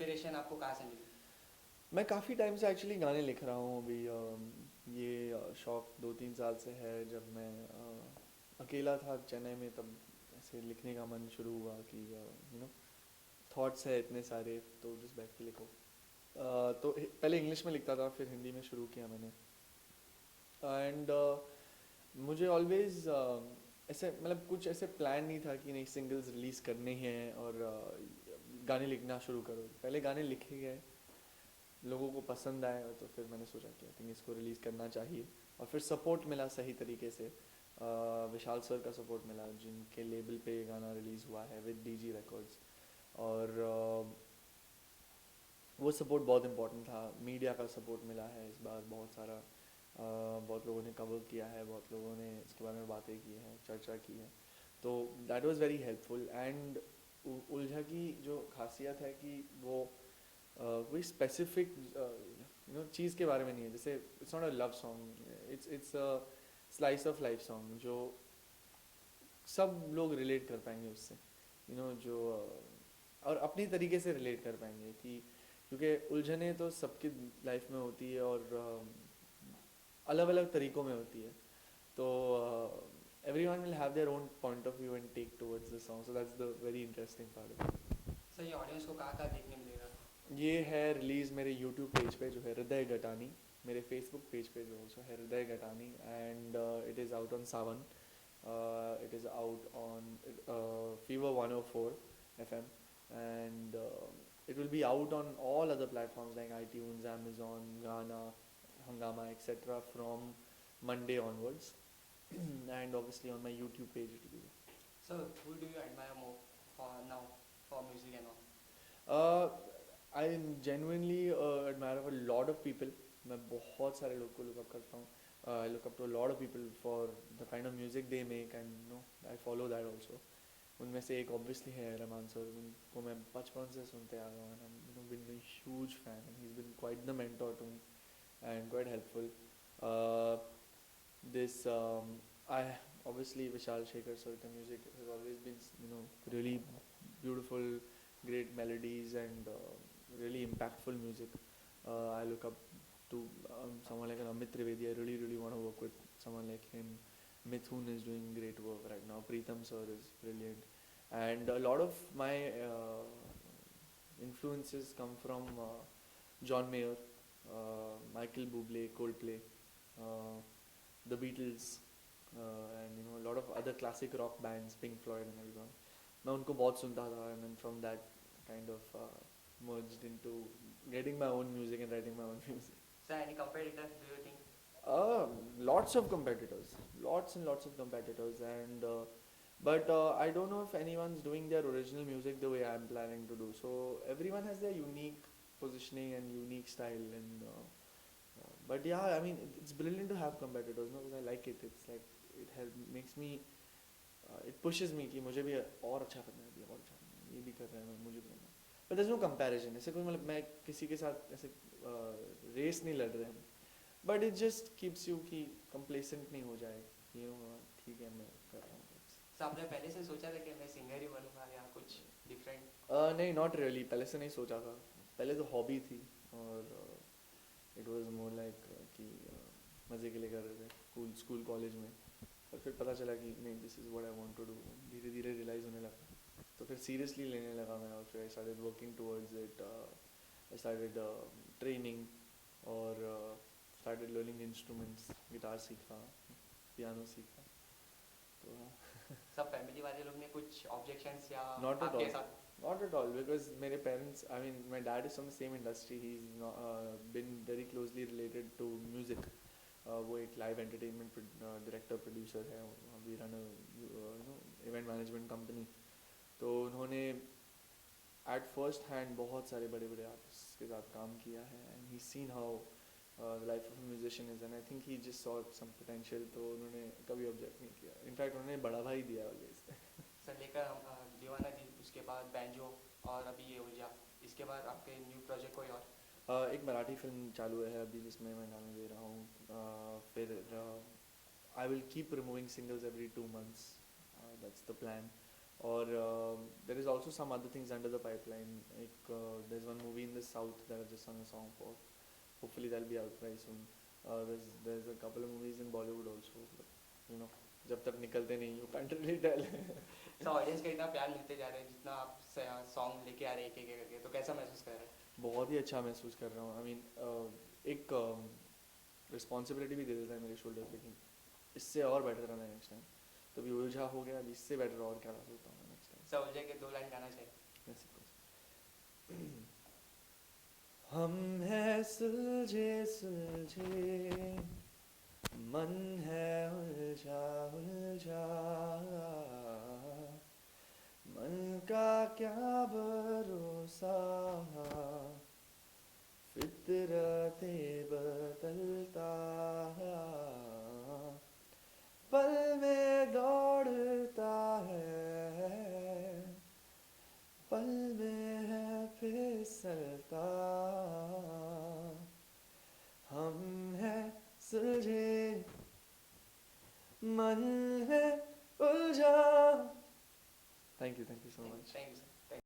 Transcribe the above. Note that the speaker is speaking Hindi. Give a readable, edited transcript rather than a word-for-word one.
इंस्पिरेशन आपको कहाँ से मिली? मैं काफ़ी टाइम से एक्चुअली गाने लिख रहा हूँ अभी। ये शौक 2-3 साल से है। जब मैं अकेला था चेन्नई में, तब ऐसे लिखने का मन शुरू हुआ कि थॉट्स है इतने सारे, तो जस्ट बैठ के लिखो। तो पहले इंग्लिश में लिखता था, फिर हिंदी में शुरू किया मैंने। एंड मुझे ऑलवेज ऐसे मतलब कुछ ऐसे प्लान नहीं था कि नहीं सिंगल्स रिलीज़ करने हैं और गाने लिखना शुरू करो। पहले गाने लिखे गए, लोगों को पसंद आए, और तो फिर मैंने सोचा कि आई थिंक इसको रिलीज़ करना चाहिए। और फिर सपोर्ट मिला सही तरीके से। विशाल सर का सपोर्ट मिला, जिनके लेबल पे ये गाना रिलीज़ हुआ है विद डीजी रिकॉर्ड्स। और वो सपोर्ट बहुत इम्पोर्टेंट था। मीडिया का सपोर्ट मिला है इस बार बहुत सारा। बहुत लोगों ने कवर किया है, बहुत लोगों ने इसके बारे में बातें की हैं, चर्चा की है। तो that was very helpful. And उलझा की जो खासियत है कि वो कोई स्पेसिफिक चीज़ के बारे में नहीं है। जैसे it's not a love song, it's a slice of life song, जो सब लोग रिलेट कर पाएंगे उससे। जो और अपनी तरीके से रिलेट कर पाएंगे कि क्योंकि उलझने तो सबकी लाइफ में होती है, और अलग अलग तरीक़ों में होती है। तो everyone will have their own point of view and take towards the song, so that's the very interesting part of it. Sir ये ऑडियंस को कहाँ कहाँ देखने मिलेगा? ये है रिलीज़ मेरे यूट्यूब पेज पे जो है हृदय गटानी, मेरे फेसबुक पेज पे जो ऑल्सो है Hriday Gatani, and it is out on Saavn, it is out on Fever 104 FM, and it will be out on all other platforms like iTunes, Amazon, Gaana, Hangama, etc. from Monday onwards. And obviously on my YouTube page it will be there. So who do you admire more for now for music and all? uh, I genuinely admire a lot of people. मैं बहुत सारे लोग को look up करता हूँ. I look up to a lot of people for the kind of music they make, and I follow that also. उनमें से एक obviously है रहमान सर, उनको मैं बचपन से सुनते आ रहा हूँ, and I've been a huge fan, and he's been quite the mentor to me and quite helpful. Uh, this I obviously Vishal Shekhar sir, the music has always been really beautiful, great melodies, and really impactful music. I look up to someone like an Amit Trivedi. I really want to work with someone like him. Mithun is doing great work right now. Preetham sir is brilliant, and a lot of my influences come from John Mayer, Michael Bublé, Coldplay, uh, the Beatles, and a lot of other classic rock bands, Pink Floyd and everyone. मैं उनको बहुत सुनता था, and then from that kind of merged into getting my own music and writing my own music. Sir, any competitor do you think? Lots of competitors, lots and lots of competitors, and but I don't know if anyone's doing their original music the way I'm planning to do. So everyone has their unique positioning and unique style, and but yeah, I mean it's brilliant to have competitors, no? Because I like it. It's like makes me it pushes me कि मुझे भी और अच्छा करना है, भी और अच्छा करना है, ये भी कर रहे हैं, मुझे भी करना है. But there's no comparison. ऐसे कोई मतलब मैं किसी के साथ ऐसे रेस नहीं लड़ रहे हैं. But it just keeps you कि complacent नहीं हो जाए कि ठीक है मैं कर रहा हूँ. सर आपने पहले से सोचा था कि मैं सिंगर ही बनूंगा या कुछ डिफरेंट? नहीं, नॉट रियली. पहले से नहीं सोचा था. पहले तो हॉबी थी, और इट वाज मोर लाइक कि मज़े के लिए कर रहे थे स्कूल कॉलेज में. और फिर पता चला कि नहीं, this is what I want to do. धीरे धीरे रियलाइज़ होने लगा, तो फिर सीरियसली लेने लगा मैं, और फिर I started working towards it. I started training, और स्टार्टेड लर्निंग इंस्ट्रूमेंट्स. गिटार सीखा, पियानो सीखा. तो सब फैमिली वाले लोग ने कुछ ऑब्जेक्शंस या नॉट एट आपके ऑल, साथ? not at all, because मेरे parents, I mean my dad is from the same industry. He's not, been very closely related to music. वो एक live entertainment director producer है. We run a event management company. तो उन्होंने at first hand बहुत सारे बड़े बड़े artists के साथ काम किया है, and he's seen how the life of a musician is, and I think he just saw some potential. तो उन्होंने कभी object नहीं किया. In fact उन्होंने बड़ा भाई दिया always. सर लेकर हम दीवाना दी, उसके बाद बैंजो, और अभी ये ऊर्जा, इसके बाद आपके न्यू प्रोजेक्ट कोई और? एक मराठी फिल्म चालू है अभी, जिसमें मैं गाने दे रहा हूँ. फिर I will keep removing singles every 2 months. That's the plan. और there is also some other things under the pipeline. Like there's one movie in the south that I've just sung a song for. Hopefully that'll be out very soon. There's a couple of movies in Bollywood also, but you know, जब तक निकलते नहीं you can't really tell. Sir audience का इतना प्यार मिलते जा रहे हैं, जितना आप सॉन्ग लेके आ रहे हैं एक एक करके, तो कैसा महसूस कर रहे हैं? बहुत ही अच्छा महसूस कर रहा हूँ. I mean एक रिस्पॉन्सिबिलिटी भी दे देता है मेरे शोल्डर पे कि इससे और बेटर करना है नेक्स्ट टाइम. तो भी उलझा हो गया, अभी इससे बेटर और क्या कर सकता हूँ नेक्स्ट टाइम. सर उलझे के 2 लाइन गाना चाहिए. Yes, of course. हम हैं सुलझे सुलझे, मन है उलझा उलझा, मन का क्या भरोसा, फितरते बदलता, पल में दौड़ता है, पल में है फिसलता. हम हैं सुलझे, मन है उलझा. Thank you so much. Thank you sir.